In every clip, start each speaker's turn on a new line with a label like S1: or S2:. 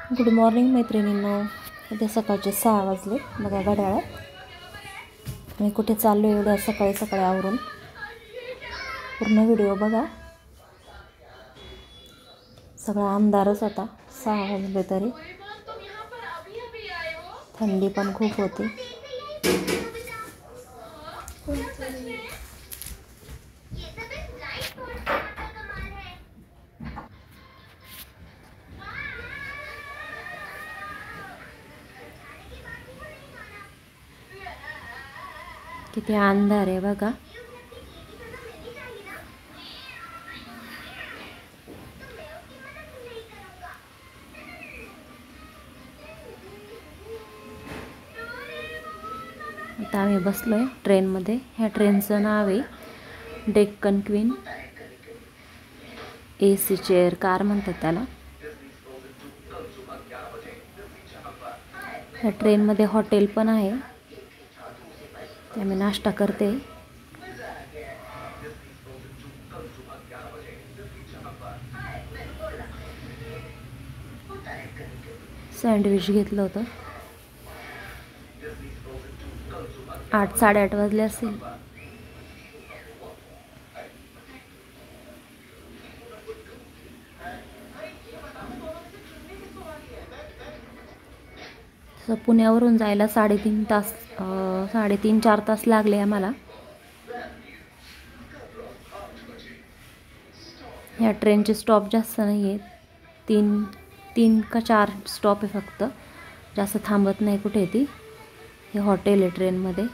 S1: Good morning मैत्रिणींनो. उद्या सकाळचे 6 वाजले बघा घड्याळात. मी कुठे चाललो एवढ्या सकाळी सकाळी आवरून. पूर्ण व्हिडिओ बघा. सगळा अंधारच होता. 6 वाजले तरी थंडी पण खूप होती. किती अंधार आहे बघा. आता आम्ही बसलोय ट्रेनमध्ये. ह्या ट्रेनचं नाव आहे Deccan queen. AC chair car म्हणतात त्याला. ह्या ट्रेनमध्ये हॉटेल पण आहे. ते आम्ही नाश्ता करते. सँडविच घेतलं होतं. 8 साडेआठ वाजले असतील. पुण्यावरून जायला 3.5 तास 3.5-4 तास लागले आम्हाला. ह्या ट्रेनचे स्टॉप जास्त नाही आहेत. 3 का 4 स्टॉप आहे फक्त. जास्त थांबत नाही कुठे ती. हे हॉटेल आहे ट्रेनमध्ये.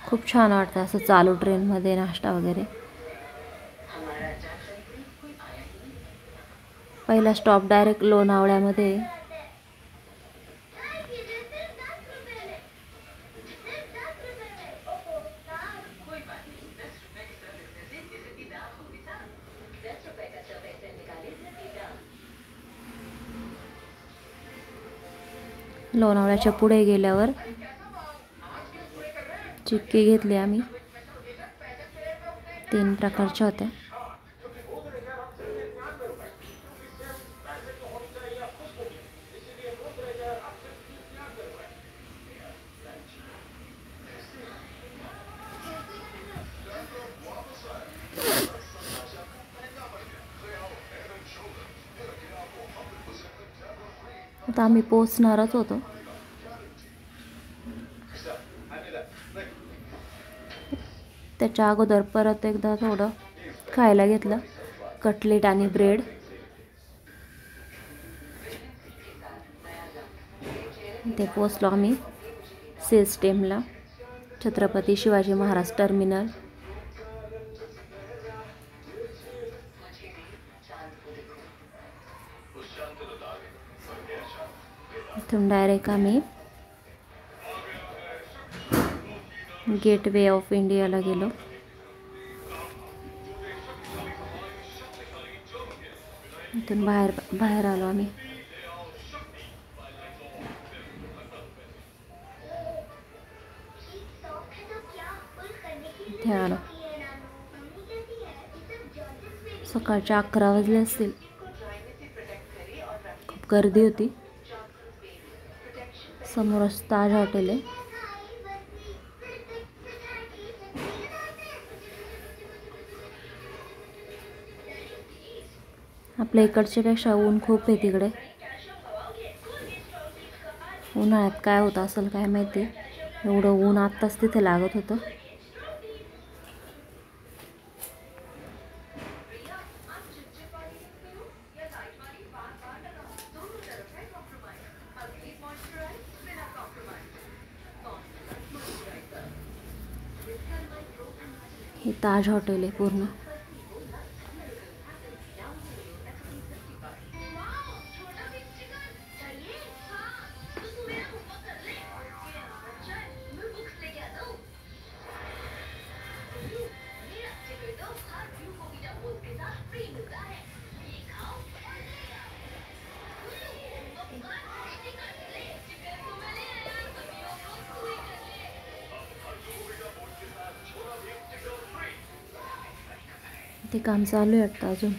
S1: खूप छान वाटतं असं चालू ट्रेनमध्ये नाश्ता वगैरे. पहिला स्टॉप डायरेक्ट लोणावळ्यामध्ये. लोणावळ्याच्या पुढे गेल्यावर चिक्की घेतली आम्ही. 3 प्रकारच्या होत्या. आता आम्ही पोचणारच होतो. त्याच्या अगोदर परत एकदा थोडं खायला घेतलं. कटलेट आणि ब्रेड. ते पोचलो आम्ही सिस्टेमला. छत्रपती शिवाजी महाराज टर्मिनल. इथून डायरेक्ट आम्ही गेटवे ऑफ इंडियाला गेलो. इथून बाहेर आलो आम्ही. इथे आलो. सकाळचे 11 वाजले असतील. खूप गर्दी होती. समोरच ताज हॉटेल आहे. आपल्या इकडच्या पेक्षा ऊन खूप आहे तिकडे. उन्हाळ्यात काय होतं असेल काय माहिती. एवढं ऊन आत्ताच तिथे लागत होतं. हे ताज हॉटेल आहे पूर्ण. ते काम चालू आहे वाटतं अजून.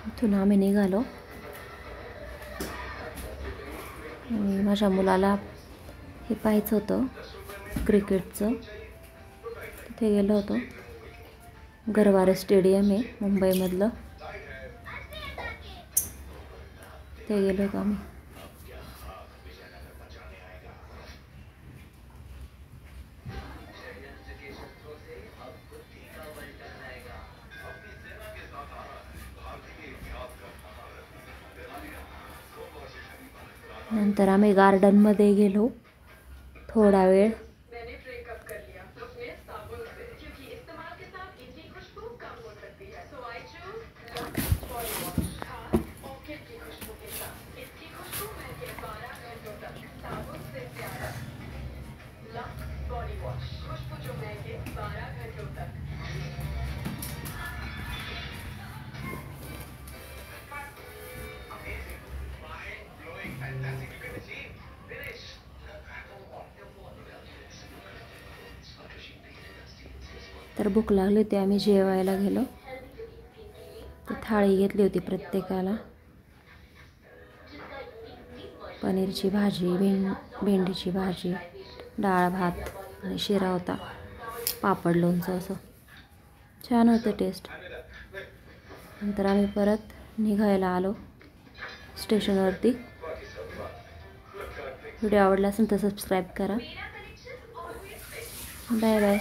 S1: इथून आम्ही निघालो आणि माझ्या मुलाला हे पाहायचं होतं क्रिकेटचं. तिथे गेलो होतो. गरवारे स्टेडियम आहे मुंबईमधलं, ते गेलो होतो आम्ही. नंतर आम्ही गार्डनमध्ये गेलो थोडा वेळ. तर भूक लागली होती, आम्ही जेवायला गेलो. तर थाळी घेतली होती प्रत्येकाला. पनीरची भाजी, भेंडीची भाजी, डाळ भात आणि शिरा होता, पापड लोणचं असं. छान होतं टेस्ट. नंतर आम्ही परत निघायला आलो स्टेशनवरती. व्हिडिओ आवडला असेल तर सबस्क्राईब करा. Bye bye.